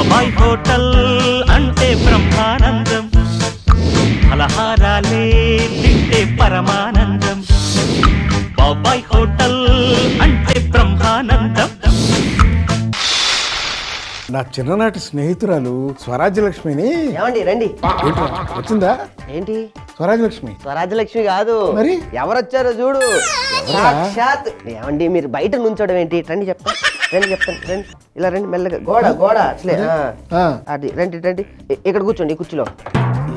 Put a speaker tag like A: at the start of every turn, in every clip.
A: బాబాయ్ హోటల్ అంటే బ్రహ్మానందం, ఫలహారాలే తింటే పరమానందం. బాబాయ్ హోటల్ అంటే బ్రహ్మానందం.
B: నా చిన్ననాటి స్నేహితురాలు స్వరాజ్యలక్ష్మిని.
C: ఏమండి రండి.
B: వచ్చిందా
C: ఏంటి
B: స్వరాజ్యలక్ష్మి?
C: స్వరాజ్యలక్ష్మి కాదు,
B: మరి
C: ఎవరొచ్చారో చూడు. సాక్షాత్. ఏమండి మీరు బయట నుంచోడం ఏంటి? రండి చెప్తాను, రండి. ఇలా రండి మెల్లగా. గోడ అసలే అది. రండి ఇక్కడ కూర్చోండి, కుర్చీలో.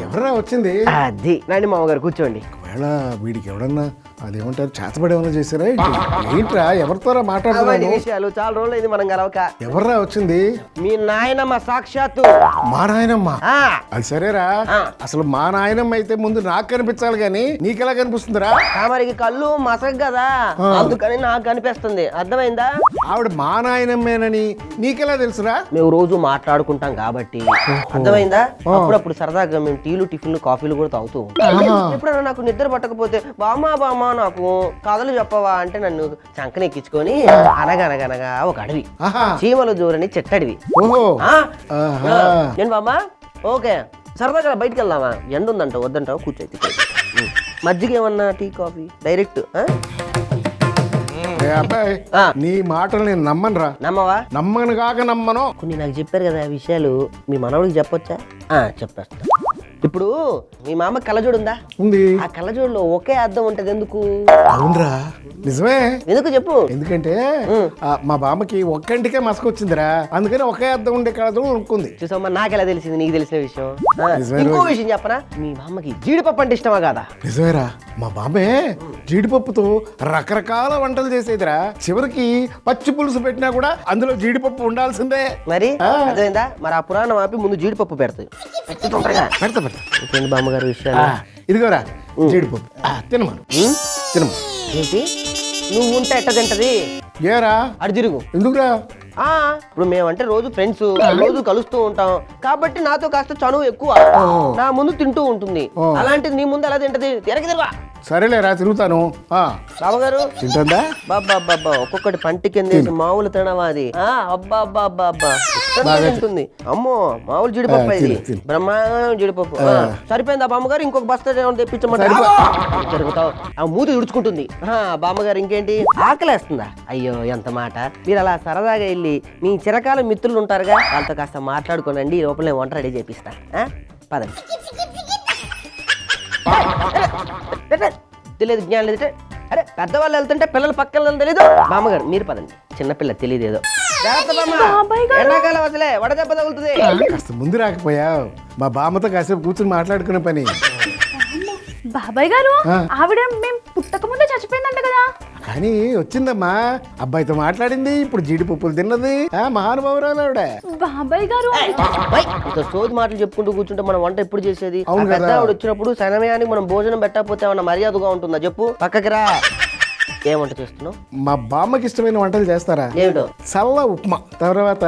B: ఎవరా వచ్చింది?
C: అది రండి మామగారు కూర్చోండి.
B: ఒకవేళ వీడికి ఎవడన్నా అదేమంటారు చేతబడి ఏమన్నా చేశారా? ఏంట్రా ఎవరితో మాట్లాడుతున్నావు?
C: విషయాలు చాలా రోజులు అయింది మనం కలవక.
B: ఎవర్రా వచ్చింది?
C: మీ నాయనమ్మ సాక్షాత్తు.
B: మా నాయనమ్మ? అది సరేరా, అసలు మా నాయనమ్మ అయితే ముందు నాకు కనిపించాలి గాని నీకెలా కనిపిస్తుందిరా?
C: మరికి కళ్ళు మసగ కదా, అందుకని నాకు కనిపిస్తుంది. అర్థమైందా?
B: ఆవిడ మా నాయనమ్మేనని నీకెలా తెలుసురా?
C: మేము రోజు మాట్లాడుకుంటాం కాబట్టి. అర్థమైందా? అప్పుడప్పుడు సరదాగా మేము టీలు టిఫిన్లు కాఫీలు కూడా తాగుతూ ఉంటాం. ఎప్పుడైనా నాకు నిద్ర పట్టకపోతే బామా నాకు కథలు చెప్పవా అంటే నన్ను చంకనెక్కించుకొని అనగనగనగా ఒక అడవి, చీమల జోరని చెట్టడివి. నేను బామ్మా ఓకే సరదాగా బయటికి వెళ్దామా? ఎండ ఉందంటావు వద్దంటావు? కూర్చోయితే మజ్జిగ ఏమన్నా టీ కాఫీ డైరెక్ట్.
B: అబ్బాయి నీ మాటలు నేను నమ్మనురా.
C: నమ్మవా?
B: నమ్మను కాక నమ్మను.
C: కొన్ని నాకు చెప్పారు కదా విషయాలు, మీ మనవడికి చెప్పొచ్చా? చెప్పేస్తా. ఇప్పుడు మీ మామ కళ్ళజోడు ఉందా?
B: ఉంది.
C: ఆ కళ్ళజోడులో ఒకే అద్దం ఉంటది ఎందుకు?
B: అవునరా, నిజమే.
C: ఎందుకు చెప్పు?
B: ఎందుకంటే మా బామ్మకి ఒక్కంటికే మసకొచ్చిందిరా, అందుకని ఒకే అద్దం ఉండే కళ్ళజోడు అనుకుంది.
C: చూసామా, నాకెలా తెలిసింది నీకు తెలిసిన విషయం? ఇంకో విషయం చెప్పనా, మీ బామ్మకి జీడిపప్పు అంటే ఇష్టమా కాదా?
B: నిజమేరా, మా బామ్మే జీడిపప్పుతో రకరకాల వంటలు చేసేదిరా. చివరికి పచ్చి పులుసు పెట్టినా కూడా అందులో జీడిపప్పు ఉండాల్సిందే.
C: మరి అర్థమైందా? మరి ఆ పురాణం ఆపి ముందు జీడిపప్పు పెడతాయి. బామ్మగారు విషయాలు
B: ఇదిగోరా జీడిపప్పు తినమను.
C: ఏంటి నువ్వు ఉంటే ఎట్ట తింటది?
B: ఏరా
C: అటు తిరుగు.
B: ఎందుకురా?
C: ఇప్పుడు మేమంటే రోజు ఫ్రెండ్స్, రోజు కలుస్తూ ఉంటాం కాబట్టి నాతో కాస్త చనువు ఎక్కువ. నా ముందు తింటూ ఉంటుంది, అలాంటిది నీ ముందు ఎలా తింటది? తిరగదిరుగా.
B: సరేలేరా తిరుగుతాను.
C: బాబగారు
B: తింటుందా?
C: బాబా ఒక్కొక్కటి పంటి కింద మామూలు తినవా? అది అబ్బా తింటుంది. అమ్మో మామూలు జీడిపప్పు ఇది, బ్రహ్మాండం జీడిపప్పు. సరిపోయిందా బామ్మగారు? ఇంకొక బస్తా తెప్పించమంటారు. తిరుగుతావు, ఆ మూతి తుడుచుకుంటుంది. బామ్మగారు ఇంకేంటి ఆకలేస్తుందా? అయ్యో ఎంత మాట. మీరు అలా సరదాగా వెళ్ళి మీ చిరకాల మిత్రులు ఉంటారుగా, వాళ్ళతో కాస్త మాట్లాడుకోనండి. ఈ లోపల నేను వంట రెడీ చేపిస్తా. పదండి. తెలియదు జ్ఞానం లేదు. అరే పెద్దవాళ్ళు వెళ్తుంటే పిల్లలు పక్కన తెలీదు. బామ్మగారు మీరు పదండి, చిన్నపిల్ల తెలియదు ఏదో. ఎండాకాలం అసలే వడదెబ్బ తగులుతుంది.
B: కాస్త ముందు రాకపోయావు, మా బామ్మతో కాసేపు కూర్చొని మాట్లాడుకునే పని.
D: బాబాయ్ గారు ఆవిడ మేము పుట్టక ముందే చచ్చిపోయిందంట కదా?
B: కానీ వచ్చిందమ్మా, అబ్బాయితో మాట్లాడింది, ఇప్పుడు జీడిపప్పులు తిన్నది. మహానుభావురాలు ఆవిడ.
D: బాబాయ్ గారు
C: సోది మాటలు చెప్పుకుంటూ కూర్చుంటే మనం వంట ఎప్పుడు చేసేది? పెద్ద ఆవిడ వచ్చినప్పుడు సమయానికి మనం భోజనం పెట్టకపోతే ఏమన్నా మర్యాదగా ఉంటుందా చెప్పు? పక్కకి రా. ఏం వంట చేస్తున్నావు?
B: మా బామ్మకి ఇష్టమైన వంటలు చేస్తారా?
C: ఏమిటో?
B: చల్ల ఉప్మా, తర్వాత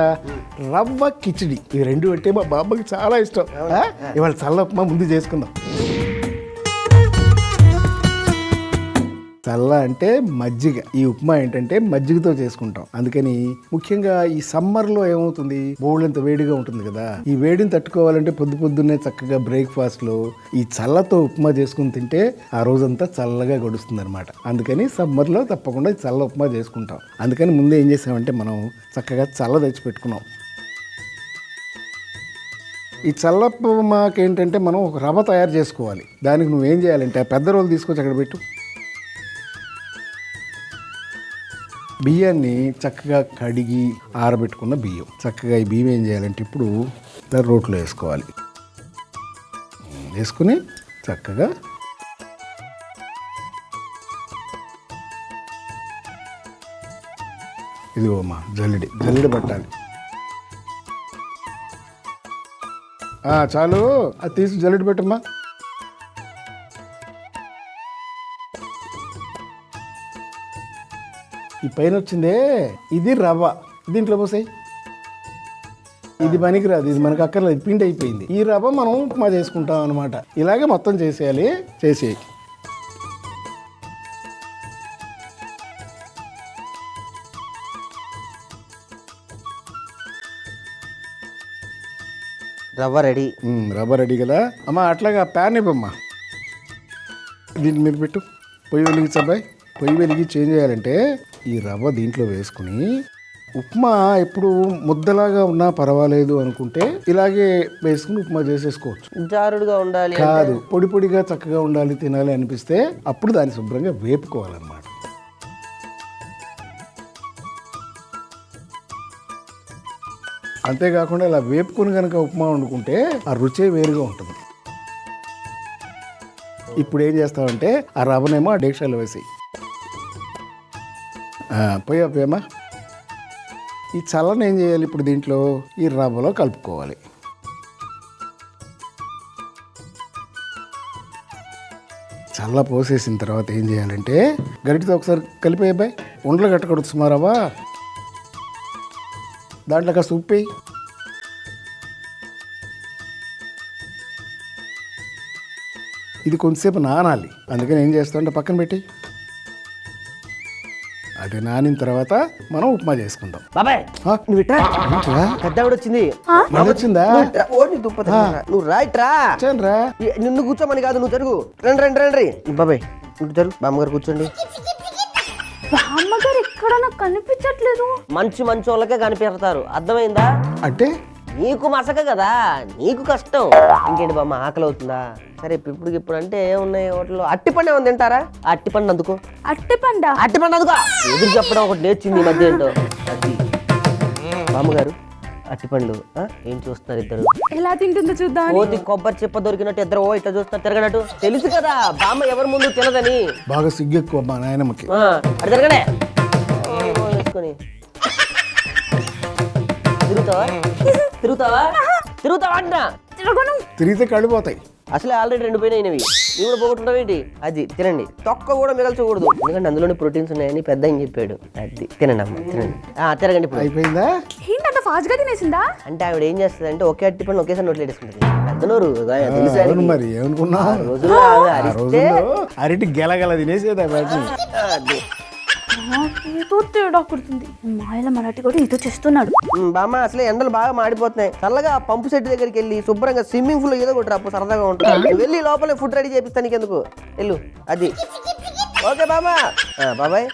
B: రవ్వ కిచిడి. ఇవి రెండు అంటే మా బామ్మకి చాలా ఇష్టం. ఇవాళ చల్ల ఉప్మా ముందు చేసుకుందాం. చల్ల అంటే మజ్జిగ, ఈ ఉప్మా ఏంటంటే మజ్జిగతో చేసుకుంటాం. అందుకని ముఖ్యంగా ఈ సమ్మర్లో ఏమవుతుంది, బోళ్ళంత వేడిగా ఉంటుంది కదా, ఈ వేడిని తట్టుకోవాలంటే పొద్దున్నే చక్కగా బ్రేక్ఫాస్ట్లో ఈ చల్లతో ఉప్మా చేసుకుని తింటే ఆ రోజంతా చల్లగా గడుస్తుంది అనమాట. అందుకని సమ్మర్లో తప్పకుండా చల్ల ఉప్మా చేసుకుంటాం. అందుకని ముందే ఏం చేసామంటే మనం చక్కగా చల్ల తెచ్చి పెట్టుకున్నాం. ఈ చల్ల ఉప్మాకి ఏంటంటే మనం ఒక రవ్వ తయారు చేసుకోవాలి. దానికి నువ్వేం చేయాలంటే పెద్ద రోలు తీసుకొచ్చి అక్కడ పెట్టు. బియ్యాన్ని చక్కగా కడిగి ఆరబెట్టుకున్న బియ్యం, చక్కగా ఈ బియ్యం ఏం చేయాలంటే ఇప్పుడు రోట్లో వేసుకోవాలి. వేసుకుని చక్కగా ఇదిగోమ్మా జల్లెడి పట్టాలి. చాలు, అది తీసి జల్లెడి పెట్టమ్మా. ఈ పైన వచ్చిందే ఇది రవ్వ, దీంట్లో పోసాయి. ఇది పనికిరాదు, ఇది మనకు అక్కర్లేదు, పిండి అయిపోయింది. ఈ రవ్వ మనం ఉప్మా చేసుకుంటాం అనమాట. ఇలాగే మొత్తం చేసేయాలి. చేసేయి.
C: రవ్వ రెడీ.
B: రవ్వ రెడీ కదా అమ్మా. అట్లాగా ప్యాన్ ఇవ్వమ్మా, దీని మీద పెట్టు. పొయ్యి వెలిగించు అబ్బాయి. పొయ్యి వెలిగించి ఏం చేయాలంటే ఈ రవ్వ దీంట్లో వేసుకుని, ఉప్మా ఎప్పుడు ముద్దలాగా ఉన్నా పర్వాలేదు అనుకుంటే ఇలాగే వేసుకుని ఉప్మా చేసేసుకోవచ్చు.
C: జారుడుగా ఉండాలి
B: కాదు, పొడి పొడిగా చక్కగా ఉండాలి, తినాలి అనిపిస్తే అప్పుడు దాన్ని శుభ్రంగా వేపుకోవాలన్నమాట. అంతేకాకుండా ఇలా వేపుకొని కనుక ఉప్మా వండుకుంటే ఆ రుచే వేరుగా ఉంటుంది. ఇప్పుడు ఏం చేస్తామంటే ఆ రవ్వనేమో ఆ డేక్షాలో వేసి పోయమ్మా. ఈ చల్లని ఏం చేయాలి ఇప్పుడు దీంట్లో ఈ రవ్వలో కలుపుకోవాలి. చల్ల పోసేసిన తర్వాత ఏం చేయాలంటే గరిటితో ఒకసారి కలిపే అబ్బాయి. ఉండలు కట్టకూడదు సుమారవ్వ. దాంట్లో కాస్త ఉప్పు వేయి. ఇది కొంతసేపు నానాలి, అందుకని ఏం చేస్తామంటే పక్కన పెట్టి అది నానిన తర్వాత మనం ఉప్మా చేసుకుందాం.
C: బాబాయ్ నువ్వు ఇట్రా, పెద్దవిడ వచ్చింది.
B: వచ్చిందా?
C: నువ్వు రైట్రా,
B: రా.
C: నిన్ను కూర్చోమని కాదు, నువ్వు జరుగు. రండి రండి రండి బాబాయ్, నువ్వు జరుగు. బామ్మగారు కూర్చోండి.
D: బామ్మగారు ఎక్కడ నాకు కనిపించట్లేదు.
C: మంచి వాళ్ళకే కనిపెడతారు, అర్థమైందా?
B: అంటే
C: నీకు మసక కదా, నీకు కష్టం. ఇంకేంటి బామ్మ, ఆకలి అవుతుందా? సరే ఇప్పుడు అంటే ఏమున్నాయి హోటల్లో? అట్టిపండు ఏమైనా తింటారా? అట్టిపండు అందుకో.
D: అట్టిపండు
C: అందుకో. ఎదురు చెప్పడం ఒకటి నేర్చింది ఈ మధ్య ఏంటో. అది బామ్మగారు అట్టిపండ్లు ఏం చూస్తున్నారు ఇద్దరు?
D: ఎలా తింటుందో చూద్దాం.
C: కోతి కొబ్బరి చెప్ప దొరికినట్టు ఇద్దరు ఇట్లా చూస్తున్నారు తిరగనట్టు. తెలుసు కదా బామ్మ ఎవరి ముందు తినదని.
B: బాగా సిగ్గెక్కువ మా నాయనమ్మకి.
C: అటు తిరగనే వేసుకొని తిరుగుతావా అంటున్నా.
B: తిరిగితే కడిపోతాయి.
C: అసలే ఆల్రెడీ 2 పోయినాయినవి, ఇవి కూడా పోగొట్టుకుంటావేంటి? అది తినండి, తొక్క కూడా మిగల్చకూడదు, ఎందుకంటే అందులోనే ప్రోటీన్స్ ఉన్నాయని పెద్ద అని చెప్పాడు. అది తినండి అమ్మ, తినండి. తిరగండి. ఇప్పుడు
B: అయిపోయిందా?
D: ఏంటంత ఫాస్ట్ గా తినేసిందా?
C: అంటే ఆవిడ ఏం చేస్తుంది అంటే ఒకే అట్టి పనులు ఒకేసారి నోట్లు వేసుకుంటుంది. పెద్ద నోరు తెలుసు.
B: మరి ఏమనుకున్నా అరటి గెలగల తినేసేదా వాటిని.
D: ఏదో తేడా కుడుతుంది. మాయల మరాఠీ కూడా ఏదో చేస్తున్నాడు.
C: బామ్మ అసలే ఎండలు బాగా మాడిపోతున్నాయి, చల్లగా పంపు సెట్ దగ్గరికి వెళ్ళి శుభ్రంగా స్విమ్మింగ్ పూల్ ఏదో కొట్టి రాపు, సరదాగా ఉంటుంది. వెళ్ళి లోపలే ఫుడ్ రెడీ చేపిస్తాను నీకెందుకు, వెళ్ళు. అది ఓకే బామ్మ. బాబాయ్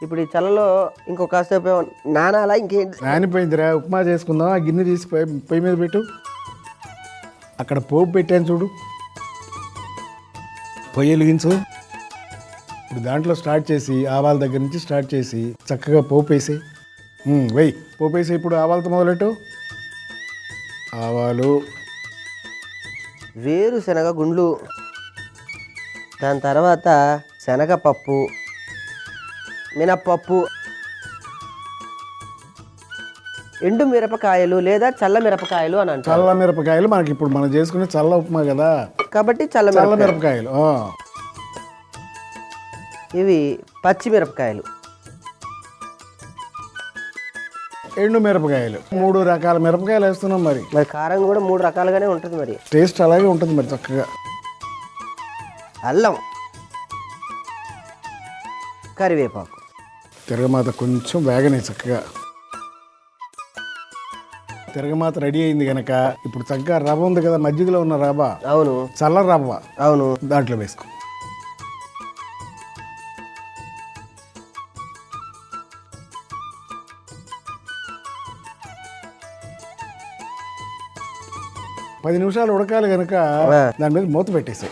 C: ఇప్పుడు ఈ చల్లలో ఇంకో కాసేపు నానాలా ఇంకేంటి?
B: నానిపోయిందిరా, ఉప్మా చేసుకుందాం. ఆ గిన్నె తీసి పొయ్యి మీద పెట్టు. అక్కడ పోపు పెట్టాను చూడు, పొయ్యి వెలిగించు. ఇప్పుడు దాంట్లో స్టార్ట్ చేసి ఆవాల దగ్గర నుంచి స్టార్ట్ చేసి చక్కగా పోపు వేసి వెయ్యి. పోపు వేసి ఇప్పుడు ఆవాలతో మొదలెట్టు. ఆవాలు,
C: వేరుశనగ గుండ్లు, దాని తర్వాత శనగపప్పు, మినప్పప్పు, ఎండు మిరపకాయలు లేదా చల్ల మిరపకాయలు అని అంటారు.
B: చల్ల మిరపకాయలు మనకి ఇప్పుడు మనం చేసుకునే చల్ల ఉప్మా కదా,
C: కాబట్టి చల్ల
B: మిరపకాయలు.
C: ఇవి పచ్చిమిరపకాయలు,
B: ఎండు మిరపకాయలు. 3 రకాల మిరపకాయలు వేస్తున్నాం. మరి
C: కారం కూడా 3 రకాలుగానే ఉంటుంది, మరి
B: టేస్ట్ అలాగే ఉంటుంది మరి చక్కగా.
C: అల్లం, కరివేపాకు,
B: తిరగమాత కొంచెం వేగనే చక్కగా. తిరగమాత రెడీ అయింది కనుక ఇప్పుడు చక్కగా రవ్వ ఉంది కదా, మజ్జిగలో ఉన్న రవ్వ.
C: అవును,
B: చల్ల రవ్వ.
C: అవును,
B: దాంట్లో వేసుకో. పది నిమిషాలు ఉడకాలి కనుక దాని మీద మూత పెట్టేసాయి.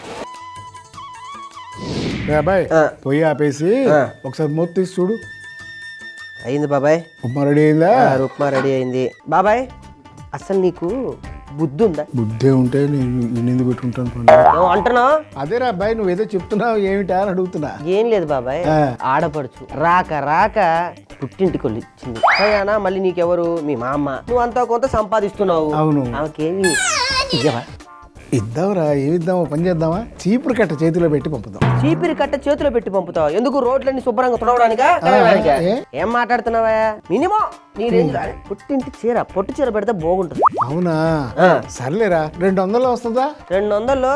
B: బాబాయ్ పొయ్యి ఆపేసి ఒకసారి మూత తీసి చూడు.
C: అయింది బాబాయ్.
B: ఉప్మా రెడీ అయిందా?
C: ఉప్మా రెడీ అయింది. బాబాయ్ అసలు నీకు బుద్ధి ఉందా?
B: బుద్ధి ఉంటే నేను ఎందుకు పెట్టుకుంటాను
C: అంటున్నావు?
B: అదేరా అబ్బాయి, నువ్వు ఏదో చెప్తున్నావు ఏమిటా అని అడుగుతున్నా.
C: ఏం లేదు బాబాయ్, ఆడపడుచు రాక పుట్టింటికి ఇచ్చింది సరేనా. మళ్ళీ నీకెవరు? మీ మా అమ్మ. నువ్వు అంతా కొంత సంపాదిస్తున్నావు.
B: అవును.
C: ఆమెకేమి ఇయ్యవా?
B: ఇద్దాంరా. ఏమిద్దామో పని చేద్దామా? చీపురు కట్ట చేతిలో పెట్టి పంపుదాం.
C: చీపిరి కట్ట చేతిలో పెట్టి పంపుతావు ఎందుకు? రోడ్లన్నీ శుభ్రంగా తుడవడానికా? ఏం మాట్లాడుతున్నావా? మినిమం నీ రేంజ్ పుట్టింటి చీర, పొట్టు చీర పెడితే బాగుంటుంది.
B: అవునా? సర్లేరా, 200 వస్తుందా?
C: 200లో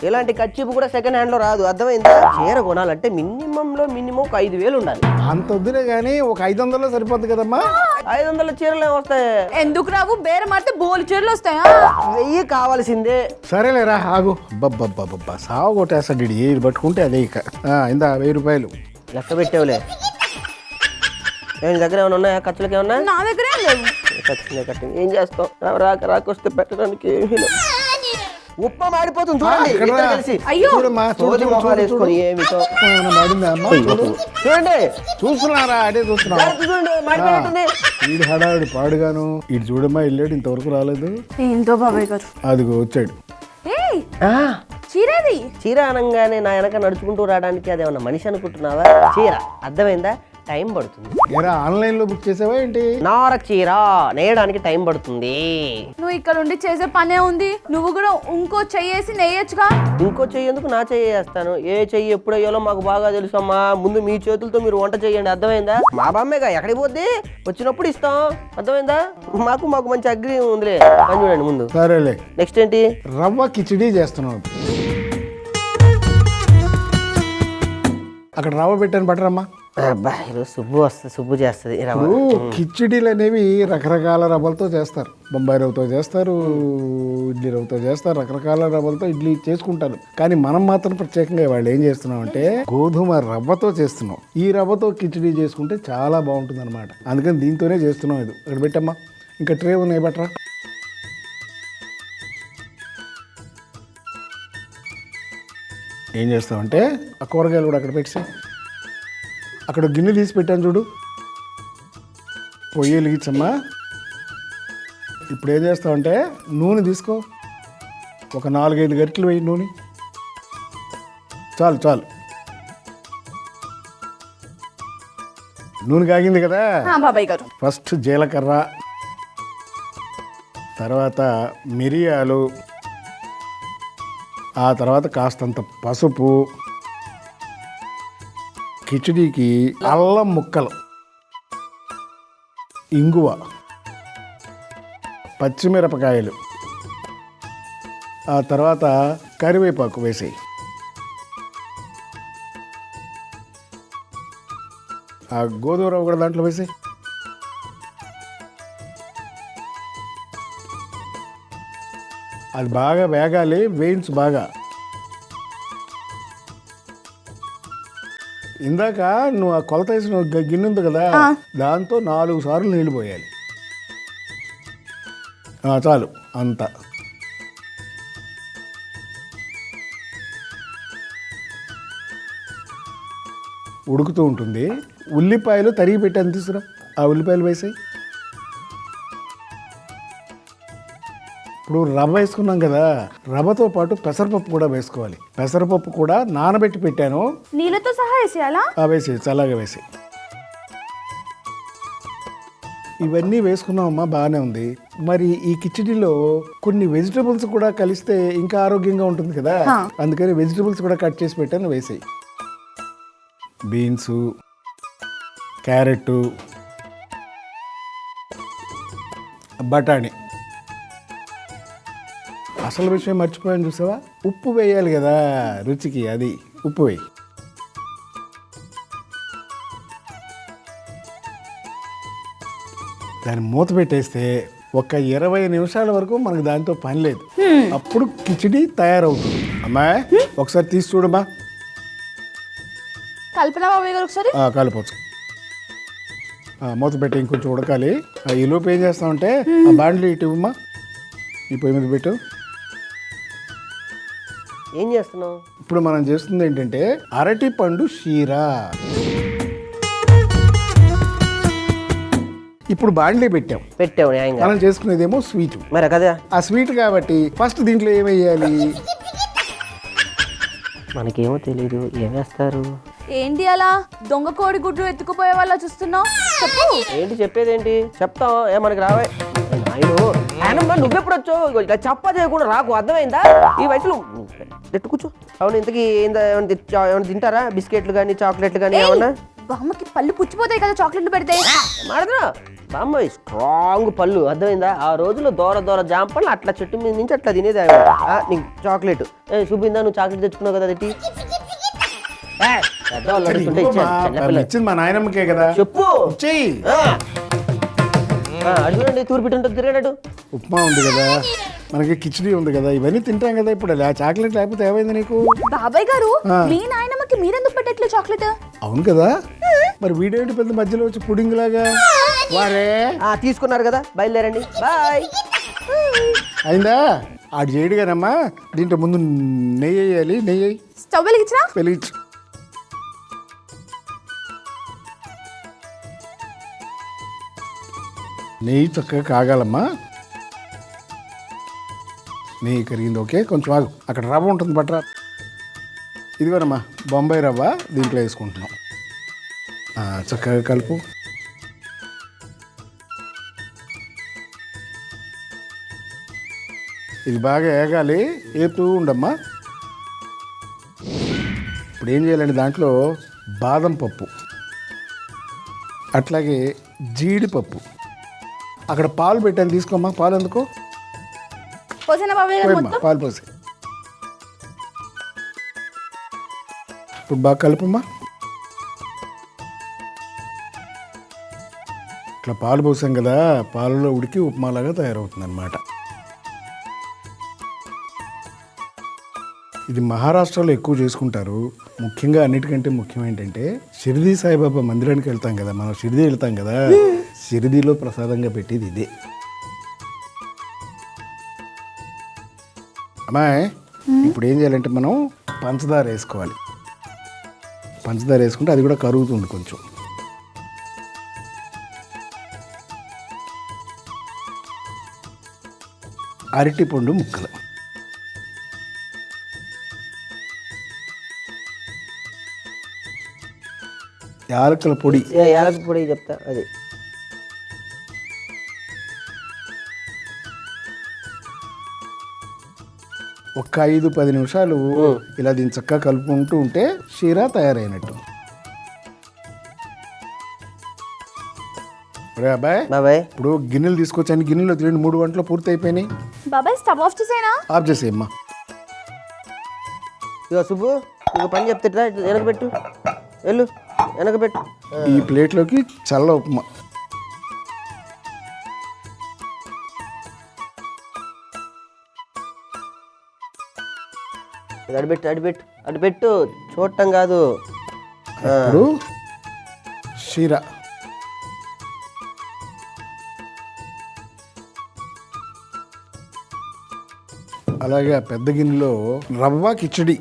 C: ఇలాంటి కచ్చిపు కూడా సెకండ్ హ్యాండ్ లో రాదు, అర్థమైందా? చీర కొనాలంటే మినిమం లో చేతిలో మినిమం ఒక 5,000 ఉండాలి.
B: అంత వద్దులే కానీ ఒక 500లో సరిపోద్ది కదమ్మా.
C: 500 చీరలు ఏమొస్తాయి?
D: ఎందుకు రావు? బేర మారితే బోలు చీరలు వస్తాయా?
C: 1000 కావాల్సిందే.
B: సరేలేరా ఆగు. బబ్బబ్బబ్బబ్బా సాగు కొట్టేస్తాడు ఇది. ఏది పట్టుకుంటే అదే ఇక. ఇందా 1000 రూపాయలు
C: లెక్క పెట్టేవులే. దగ్గర ఏమైనా ఉన్నాయా? ఖర్చులకి ఏమన్నా?
D: నా దగ్గర ఏం లేవు.
C: ఖర్చులే కట్టింది. ఏం చేస్తాం? రాకొస్తే పెట్టడానికి ఏమీ లేవు. ఉప్మా మాడిపోతుంది చూడండి. ఇద్దరు కలిసి
D: అయ్యో
B: చూడమ్మా,
C: సోది మొహాలు వేసుకొని ఏమిటో.
B: మాడిందా అమ్మా? చూడు.
C: చూడండి
B: చూస్తున్నారా? అదే చూస్తున్నా.
C: జాగ్రత్త చూడండి, మాడిపోయినట్టుంది.
B: ఈడు హడావిడి పాడుగాను. ఇటు చూడమ్మా, వెళ్ళాడు ఇంతవరకు రాలేదు.
D: ఏంటో బాబాయ్ గారు.
B: అదిగో వచ్చాడు.
D: ఏయ్ చీరేది.
C: చీర అనగానే నా వెనక నడుచుకుంటూ రావడానికి అదేమన్నా మనిషి అనుకుంటున్నావా? చీర అర్థమైందా? టైం పడుతుంది.
B: ఎరా ఆన్లైన్ లో బుక్ చేసావా ఏంటి?
C: నార చీర నేయడానికి టైం పడుతుంది.
D: నువ్వు ఇక్కడ ఉండి చేసే పనే ఉంది. నువ్వు కూడా ఇంకో చెయ్యేసి నెయ్యొచ్చుగా.
C: ఇంకో చెయ్యి ఎందుకు? నా చెయ్యి వేస్తాను. ఏ చెయ్యి ఎప్పుడు అయ్యాలో మాకు బాగా తెలుసమ్మా. ముందు మీ చేతులతో మీరు వంట చేయండి, అర్థమైందా? మా బామ్మేగా ఎక్కడికి పోద్ది, వచ్చినప్పుడు ఇస్తాం, అర్థమైందా? మాకు మంచి అగ్రి ఉందిలే. అని చూడండి ముందు.
B: సరేలే.
C: నెక్స్ట్ ఏంటి?
B: రవ్వ కిచిడి చేస్తున్నావు. అక్కడ రవ్వ పెట్టాను బట్టరమ్మా.
C: అబ్బా ఈరోజు సుబ్బు చేస్తుంది.
B: కిచిడీలు అనేవి రకరకాల రవ్వలతో చేస్తారు. బొంబాయి రవ్వతో చేస్తారు, ఇడ్లీ రవ్వతో చేస్తారు, రకరకాల రవ్వలతో ఇడ్లీ చేసుకుంటారు. కానీ మనం మాత్రం ప్రత్యేకంగా వాళ్ళు ఏం చేస్తున్నాం అంటే గోధుమ రవ్వతో చేస్తున్నాం. ఈ రవ్వతో కిచిడీ చేసుకుంటే చాలా బాగుంటుంది అనమాట. అందుకని దీంతోనే చేస్తున్నాం. ఇది ఇక్కడ పెట్టమ్మా. ఇంకా ట్రే ఉన్నాయి బట్రా. ఏం చేస్తామంటే ఆ కూరగాయలు కూడా అక్కడ పెట్టేసి అక్కడ గిన్నె తీసి పెట్టాను చూడు. పొయ్యి వెలిగించమ్మా. ఇప్పుడు ఏం చేస్తామంటే నూనె తీసుకో. ఒక 4-5 గరిటెలు వేయి నూనె. చాలు. నూనె కాగింది కదా.
D: బాబాయ్ గారు.
B: ఫస్ట్ జీలకర్ర, తర్వాత మిరియాలు, ఆ తర్వాత కాస్తంత పసుపు, కిచిడీకి అల్లం ముక్కలు, ఇంగువ, పచ్చిమిరపకాయలు, ఆ తర్వాత కరివేపాకు వేసేయి. ఆ గోధుమ రవ్వ కూడా దాంట్లో వేసేయి. అది బాగా వేగాలి, వెయిన్స్ బాగా. ఇందాక నువ్వు ఆ కొలత వేసిన గిన్నె ఉంది కదా, దాంతో 4 సార్లు నీళ్ళు పోయాలి. చాలు అంత. ఉడుకుతూ ఉంటుంది. ఉల్లిపాయలు తరిగి పెట్టాను, తీసుకురా. ఆ ఉల్లిపాయలు వేసాయి. ఇప్పుడు రవ్వ వేసుకున్నాం కదా, రవ్వతో పాటు పెసరపప్పు కూడా వేసుకోవాలి. పెసరపప్పు కూడా నానబెట్టి పెట్టాను.
D: నీళ్ళతో సహా వేసేయాలా?
B: వేసి చల్లగా వేసి. ఇవన్నీ వేసుకున్నామమ్మా, బాగానే ఉంది. మరి ఈ కిచిడీలో కొన్ని వెజిటబుల్స్ కూడా కలిస్తే ఇంకా ఆరోగ్యంగా ఉంటుంది కదా, అందుకని వెజిటబుల్స్ కూడా కట్ చేసి పెట్టాను, వేసేయి. బీన్స్, క్యారెట్, బఠానీ. అసలు విషయం మర్చిపోయాను, చూసావా? ఉప్పు వేయాలి కదా రుచికి, అది ఉప్పు వేయి. దాన్ని మూత పెట్టేస్తే ఒక 20 నిమిషాల వరకు మనకు దాంతో పని లేదు. అప్పుడు కిచిడి తయారవుతుంది. అమ్మా ఒకసారి తీసి చూడమ్మా.
D: కల్పన బాబాయ్ గారు ఒకసారి
B: కలపచ్చు. మూత పెట్టి ఇంకొంచెం ఉడకాలి. ఈ లోపు ఏం చేస్తామంటే ఆ బాండ్లు ఇటు ఇవ్వమ్మా. ఈ పొయ్యి మీద పెట్టు.
C: ఏం చేస్తున్నావు?
B: ఇప్పుడు మనం చేస్తుంది ఏంటంటే అరటి పండు షీరా. ఇప్పుడు బాండ్లీ పెట్టావు. మనం చేసుకునేదేమో స్వీట్.
C: మరి కదా
B: ఆ స్వీట్ కాబట్టి ఫస్ట్ దీంట్లో ఏమేయాలి?
C: మనకేమో తెలీదు, ఏమేస్తారు?
D: ఏంటి అలా దొంగ కోడి గుడ్డు ఎత్తుకుపోయే వాళ్ళ చూస్తున్నావు? చెప్పు.
C: ఏంటి చెప్పేదేంటి? చెప్తాం. మనకి రావే. నువ్వెప్పుడు వచ్చావు? ఇలా చెప్ప చేయకుండా రాకు, అర్థమైందా? ఈ వయసులో ఎట్టు కూర్చో. అవును, ఇంతకీ ఏమైనా తింటారా? బిస్కెట్లు కానీ చాక్లెట్లు కానీ ఏమన్నా?
D: బామ్మకి పళ్ళు పుచ్చిపోతాయి కదా చాక్లెట్లు పెడితే.
C: మాడదురా బామ్మ, స్ట్రాంగ్ పళ్ళు, అర్థమైందా? ఆ రోజుల్లో దూర జాంపళ్ళు అట్లా చెట్టు మీద నుంచి అట్లా తినేది. నీకు చాక్లెట్ చూపిందా? నువ్వు చాక్లెట్ తెచ్చుకున్నావు కదా, తిట్టి పెద్దవాళ్ళు అడుగుతుంటే ఇచ్చాను చిన్నపిల్ల
B: ఇచ్చింది మా నాయనమ్మకే కదా.
C: చెప్పు
B: చెయ్యి.
C: అడుగునండి తూర్పు ఉంటుంది తిరిగాడు
B: ఉప్మా ఉంది కదా, మనకి కిచిడి ఉంది కదా, ఇవన్నీ తింటాం కదా. ఇప్పుడు చాక్లెట్ లేకపోతే ఏమైంది నీకు?
D: బాబాయ్ గారు మీ నాయనమ్మకి మీరెందుకు పెట్టట్లేదు చాక్లెట్?
B: అవును కదా, మరి వీడేంటి పెద్ద మధ్యలో వచ్చి పుడింగ్ లాగా? వారే
C: తీసుకున్నారు కదా, బయలుదేరండి బాయ్.
B: అయిందా? ఆడు చేయడుగానమ్మా. దీంట్లో ముందు నెయ్యి వేయాలి. నెయ్యి
D: స్టవ్ వెలిగించరా?
B: వెలిగించు. నెయ్యి చక్కగా కాగాలమ్మా. నెయ్యి కరిగింది. ఓకే, కొంచెం ఆగు. అక్కడ రవ్వ ఉంటుంది బట్రా. ఇదిగోనమ్మా బొంబాయి రవ్వ దీంట్లో వేసుకుంటున్నాం. చక్కగా కలుపు. ఇది బాగా ఏగాలి. ఏపుతూ ఉండమ్మా. ఇప్పుడు ఏం చేయాలండి, దాంట్లో బాదం పప్పు, అట్లాగే జీడిపప్పు. అక్కడ పాలు పెట్టాను, తీసుకోమ్మా. పాలు ఎందుకో
D: పోసేనా బాబాయ్ గారు మొత్తం?
B: పాలు పోసి ఇప్పుడు బాగా కలుపమ్మా. ఇట్లా పాలు పోసాం కదా, పాలలో ఉడికి ఉప్మాలాగా తయారవుతుంది అన్నమాట. ఇది మహారాష్ట్రలో ఎక్కువ చేసుకుంటారు. ముఖ్యంగా అన్నిటికంటే ముఖ్యం ఏంటంటే షిరిడి సాయిబాబా మందిరానికి వెళ్తాం కదా, మనం షిరిడి వెళ్తాం కదా, షిరిడిలో ప్రసాదంగా పెట్టేది ఇదే. అమ్మాయి ఇప్పుడు ఏం చేయాలంటే మనం పంచదార వేసుకోవాలి. పంచదార వేసుకుంటే అది కూడా కరుగుతుంది కొంచెం. అరటిపండు ముక్కలు, యాలకుల పొడి,
C: యాలక పొడి చెప్తా. అది
B: ఒక 5-10 నిమిషాలు ఇలా దీన్ని చక్కగా కలుపుకుంటూ ఉంటే షీరా తయారైనట్టు. అబ్బాయి
C: బాబాయ్
B: ఇప్పుడు గిన్నెలు తీసుకొచ్చాను, గిన్నెలో 2-3 గంటలు పూర్తి అయిపోయినాయి.
D: బాబాయ్ స్టవ్ ఆఫ్ చేసేనా?
B: ఆఫ్ చేసేయమ్మా.
C: ఇగో సుబ్బు, ఇక పని చెప్తా, వెనకబెట్టు, వెళ్ళు వెనకబెట్టు.
B: ఈ ప్లేట్లోకి చల్ల ఉప్మా.
C: అడిపెట్టు అడిపెట్టు అడిపెట్టు, చూడటం కాదు.
B: ఇప్పుడు షీరా, అలాగే ఆ పెద్ద గిన్నెలో రవ్వ కిచడి,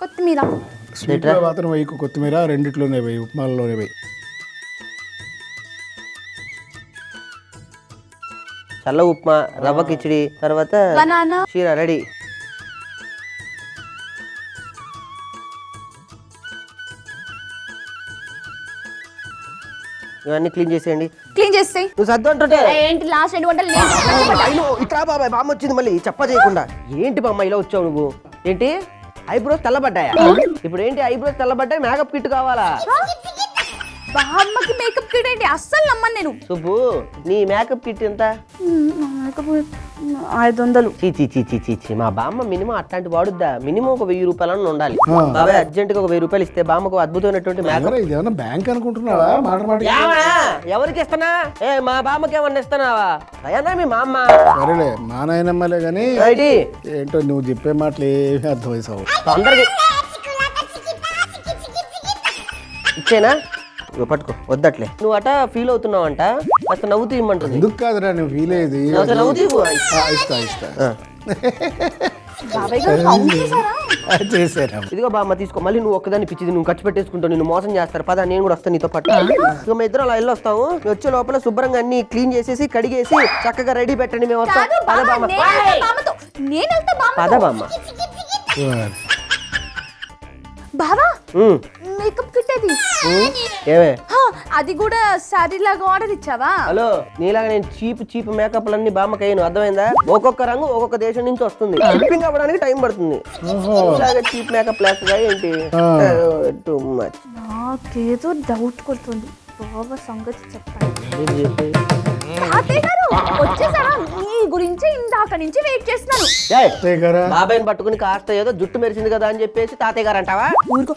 D: కొత్తిమీర,
B: స్వీట్లో మాత్రం వేయకు, కొత్తిమీర రెండిట్లోనే వేయి, ఉప్మాలలోనే వేయి.
C: చల్ల ఉప్మా, రవ్వ కిచిడి, తర్వాత
D: బనానా,
C: షీరా రెడీ. ఇవన్నీ క్లీన్ చేసేయండి.
D: క్లీన్ చేస్తాయి.
C: నువ్వు సర్దు అంటుంటే
D: ఏంటి లాస్ట్ 2 గంటలు
C: అయ్యో ఇట్లా బాబాయ్ బామ్మ వచ్చింది మళ్ళీ చెప్ప చేయకుండా. ఏంటి బామ్మ ఇలా వచ్చావు నువ్వు? ఏంటి ఐబ్రోస్ తెల్లబడ్డాయా? ఇప్పుడు ఏంటి ఐబ్రోస్ తెల్లబడ్డాయి, మేకప్ కిట్ కావాలా?
D: బామ్మకి మేకప్ కిట్ ఏంటి? అస్సలు నమ్మను నేను.
C: సుబ్బు నీ మేకప్ కిట్ ఎంత?
D: 500.
C: చీ మా బామ్మ మినిమం అట్లాంటి వాడుద్దా? మినిమం ఒక 1000 రూపాయలను ఉండాలి. బాబాయ్ అర్జెంట్ గా ఒక 1000 రూపాయలు ఇస్తే బామ్మకు అద్భుతమైనటువంటి మేకప్.
B: ఇది ఏమన్నా బ్యాంక్ అనుకుంటున్నావా?
C: ఎవరికి ఇస్తానా? మా బామ్మకి ఏమన్నా ఇస్తున్నావా? అయ్యా మీ మా అమ్మ.
B: సరేలే, మా నాయనమ్మలే కానీ
C: ఏంటి
B: ఏంటో నువ్వు చెప్పే మాటలు ఏమీ అర్థమైసావు.
C: తొందరగా ఇచ్చేనా? ఇగో పట్టుకో, వద్దట్లే. నువ్వు అట ఫీల్ అవుతున్నావు అంట, అసలు నవ్వుతూ ఇమ్మంటుంది.
B: ఎందుకు కాదురా నువ్వు ఫీల్ అయ్యేది?
C: అసలు నవ్వుతూ
B: ఇస్తా
D: బాబాయ్ గారు అవును చేశారా?
B: చేశారా?
C: ఇదిగో బామ్మ తీసుకో. మళ్ళీ నువ్వు ఒక్కదాన్ని పిచ్చిది, నువ్వు ఖర్చు పెట్టేసుకుంటావు, నిన్ను మోసం చేస్తారు. పద నేను కూడా వస్తాను నీతో పాటు. ఇక మా ఇద్దరం అలా వెళ్ళొస్తాము. వచ్చే లోపల శుభ్రంగా అన్ని క్లీన్ చేసేసి కడిగేసి చక్కగా రెడీ పెట్టండి, మేము వస్తాం.
D: కాదు
C: పద
D: బామ్మ,
C: బామ్మ,
D: నేను వెళ్తా బామ్మ.
C: పద బామ్మ.
D: బావా మేకప్ కిట్ అది.
C: ఏమే
D: అది కూడా సారీ లాగా ఆర్డర్ ఇచ్చావా?
C: హలో, నీలాగా నేను చీప్ మేకప్లన్నీ బామ్మకి అయ్యాను, అర్థమైందా? ఒక్కొక్క రంగు ఒక్కొక్క దేశం నుంచి వస్తుంది, షిప్పింగ్ అవ్వడానికి టైం పడుతుంది. ఇలాగా చీప్ మేకప్ లేకుండా ఏంటి? Too much.
D: నాకేదో డౌట్ కొడుతుంది. బావ సంగతి చెప్పండి.
C: ఏంటి చెప్పు?
D: తాతయ్య గారు వచ్చేసారా? మీ గురించి ఇందాక నుంచి వెయిట్ చేస్తున్నాను.
C: ఏయ్,
B: తాతయ్య గారా?
C: బాబాయ్ని పట్టుకుని కాస్త ఏదో జుట్టు మెరిసింది కదా అని చెప్పేసి తాతయ్య గారు అంటావా?
D: ఊరుకో.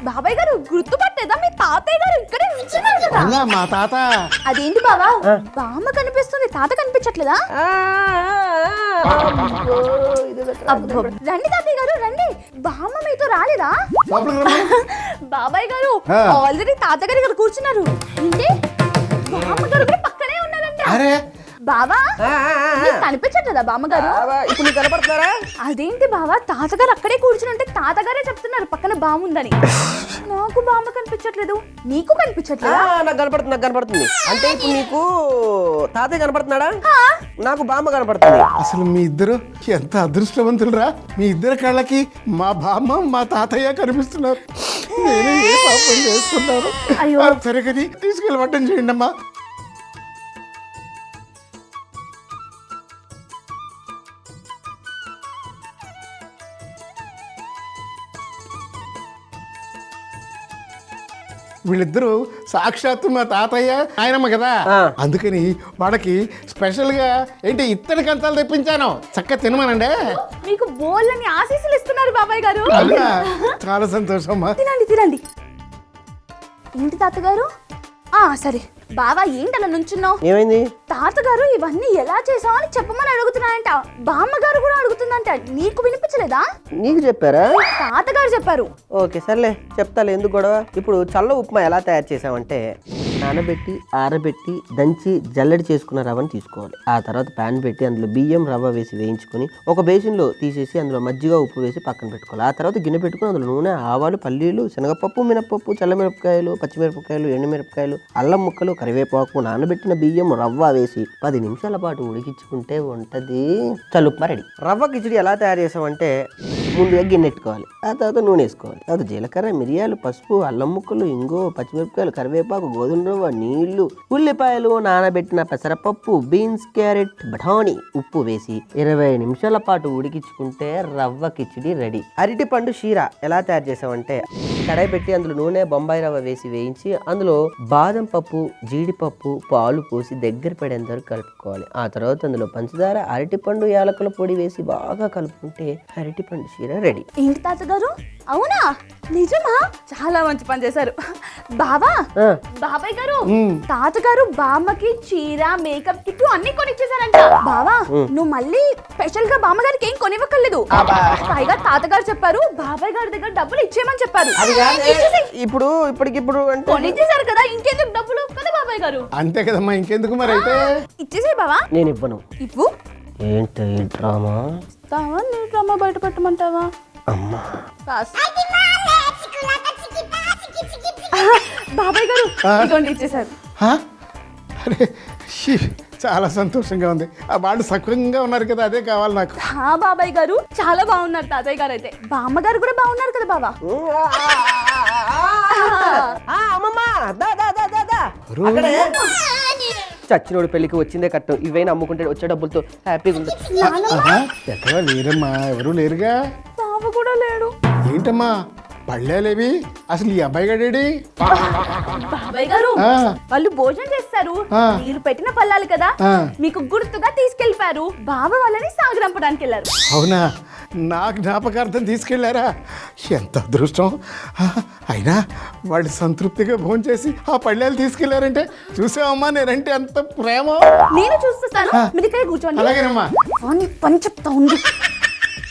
D: బాబాయ్ గారు గుర్తుపట్టేదా? మీ తాతయ్య గారు ఇక్కడే నిల్చున్నారు కదా.
B: అలా మా తాత.
D: అదేంటి బావా, బామ్మ కనిపిస్తుంది, తాత కనిపించట్లేదా? అబ్బో, రండి తాతయ్య గారు రండి. బామ్మ మీతో రాలేదా?
B: లోపలికి రమ్మను.
D: బాబాయ్ గారు
B: ఆ.
D: ఆల్రెడీ తాతగారి ఇక్కడ కూర్చున్నారు. ఏంటి బామ్మ గారు కూడా పక్కనే ఉన్నారంట.
B: అరే
D: బావా నీకు కనిపించట్లేదా బామ్మగారు?
C: ఇప్పుడు నీకు కనపడుతున్నారా?
D: అదేంటి బావా, తాతగారు అక్కడే కూర్చుంటే తాతగారే చెప్తున్నారు పక్కన బాముందని. నాకు బామ్మ కనిపించట్లేదు, నీకు కనిపించట్లేదా?
C: నాకు కనపడుతుంది, నాకు కనపడుతుంది. అంటే ఇప్పుడు నీకు తాతయ్య కనపడుతున్నాడా? నాకు బామ్మ కనపడుతుంది.
B: అసలు మీ ఇద్దరు ఎంత అదృష్టవంతులరా. మీ ఇద్దరు కళ్ళకి మా బామ్మ మా తాతయ్య కనిపిస్తున్నారు. నేను ఏ పాపం చేస్తున్నాను?
D: అయ్యో.
B: సరే కానీ తీసుకెళ్ళి వడ్డం చేయండి అమ్మా. వీళ్ళిద్దరూ సాక్షాత్తు మా తాతయ్య ఆయనమ్మ కదా, అందుకని వాళ్ళకి స్పెషల్ గా ఏంటి ఇత్తడి కంచాలు తెప్పించాను. చక్కగా తినమనండి.
D: మీకు బోళ్ళని ఆశీస్సులు ఇస్తున్నారు బాబాయ్ గారు.
B: అవునా? చాలా సంతోషం అమ్మా.
D: తినండి తినండి. ఏంటి తాతగారు? సరే బావా, ఏంటి అలా నుంచున్నావు?
C: ఏమైంది?
D: తాతగారు ఇవన్నీ ఎలా చేసావు అని చెప్పమని అడుగుతున్నారంట. బామ్మగారు కూడా అడుగుతుందంట. నీకు వినిపించలేదా?
C: నీకు చెప్పారా?
D: తాతగారు చెప్పారు.
C: ఓకే సర్లే, చెప్తాలే, ఎందుకు గొడవ. ఇప్పుడు చల్ల ఉప్మా ఎలా తయారు చేసామంటే, నానబెట్టి ఆరబెట్టి దంచి జల్లెడి చేసుకున్న రవ్వని తీసుకోవాలి. ఆ తర్వాత ప్యాన్ పెట్టి అందులో బియ్యం రవ్వ వేసి వేయించుకొని ఒక బేసిన్లో తీసేసి అందులో మజ్జిగ ఉప్పు వేసి పక్కన పెట్టుకోవాలి. ఆ తర్వాత గిన్నె పెట్టుకుని అందులో నూనె, ఆవాలు, పల్లీలు, శనగపప్పు, మినపప్పు, చల్లమిరపకాయలు, పచ్చిమిరపకాయలు, ఎండుమిరపకాయలు, అల్లం ముక్కలు, కరివేపాకు, నానబెట్టిన బియ్యం రవ్వ వేసి 10 నిమిషాల పాటు ఉడికించుకుంటే ఉంటది చల్ల ఉప్మా రెడీ. రవ్వ కిచిడి ఎలా తయారు చేసామంటే, ముందుగా గిన్నె పెట్టుకోవాలి. ఆ తర్వాత నూనె వేసుకోవాలి. తర్వాత జీలకర్ర, మిరియాలు, పసుపు, అల్లం ముక్కలు, ఇంగు, పచ్చిమిరపకాయలు, కరివేపాకు, గోధుమ రవ్వ, నీళ్లు, ఉల్లిపాయలు, నానబెట్టిన పెసరపప్పు, బీన్స్, క్యారెట్, బఠానీ, ఉప్పు వేసి 20 నిమిషాల పాటు ఉడికించుకుంటే రవ్వ కిచిడి రెడీ. అరటి పండు షీర ఎలా తయారు చేసామంటే, కడాయి పెట్టి అందులో నూనె, బొంబాయి రవ్వ వేసి వేయించి అందులో బాదం పప్పు, జీడిపప్పు, పాలు పోసి దగ్గర పడేంత వరకు కలుపుకోవాలి. ఆ తర్వాత అందులో పంచదార, అరటిపండు, యాలకుల పొడి వేసి బాగా కలుపుకుంటే అరటిపండు షీర రెడీ.
D: ఏంటి తాతగారు? అవునా? నిజమా? చాలా మంచి పని చేశారు బావా. బాబాయ్ గారు, తాతగారు బామ్మకి చీర, మేకప్ కిట్ అన్ని కొనిచ్చేసారంట. బావా నువ్వు మళ్ళీ స్పెషల్ గా బామ్మగారికి ఏం కొనివ్వక్కర్లేదు. పైగా తాతగారు చెప్పారు బాబాయ్ గారి దగ్గర డబ్బులు ఇచ్చేయమని చెప్పారు.
C: ఇప్పుడు ఇప్పటికిప్పుడు అంటే
D: కొనిచ్చేసారు కదా, ఇంకెందుకు డబ్బులు కదా బాబాయ్ గారు?
B: అంతే కదమ్మా, ఇంకెందుకు మరి. అయితే
D: ఇచ్చేసే బావా.
C: నేను ఇవ్వను.
D: ఇవ్వు.
C: ఏంటి డ్రామా?
D: తావా నీ డ్రామా బయట పెట్టమంటావా?
C: అమ్మా
D: బాబాయ్ గారు ఇదిగోండి ఇచ్చేసారు.
B: అరే షీ, చాలా సంతోషంగా ఉంది. ఆ వాళ్ళు సక్రంగా ఉన్నారు కదా, అదే కావాలి నాకు.
D: బాబాయ్ గారు చాలా బాగున్నారు. తాతయ్య గారు అయితే బామ్మగారు కూడా బాగున్నారు కదా బాబా.
C: చచ్చినోడు పెళ్లికి వచ్చిందే కట్టం. ఇవైనా అమ్ముకుంటే వచ్చే డబ్బులతో హ్యాపీగా ఉండొచ్చు.
B: ఎక్కడా లేరమ్మా, ఎవరు లేరుగా.
D: బావ కూడా లేడు.
B: ఏంటమ్మా పళ్ళేలేవి? అసలు ఈ అబ్బాయి గడేడి?
D: బాబాయ్ గారు వాళ్ళు భోజనం చేస్తారు. మీరు పెట్టిన పళ్ళాలు కదా, మీకు గుర్తుగా తీసుకెళ్లిపారు. బావ వాళ్ళని సాగరంపడానికి వెళ్ళారు.
B: అవునా? నా జ్ఞాపకార్థం తీసుకెళ్లారా? ఎంత అదృష్టం. అయినా వాళ్ళు సంతృప్తిగా భోంచేసి ఆ పళ్ళేలు తీసుకెళ్లారంటే చూసావమ్మా, నేనంటే ఎంత ప్రేమ.
D: నేను చూస్తాను, మీరు ఇక్కడ కూర్చోండి.
B: అలాగేనమ్మా.
D: పని చెప్తా ఉంది.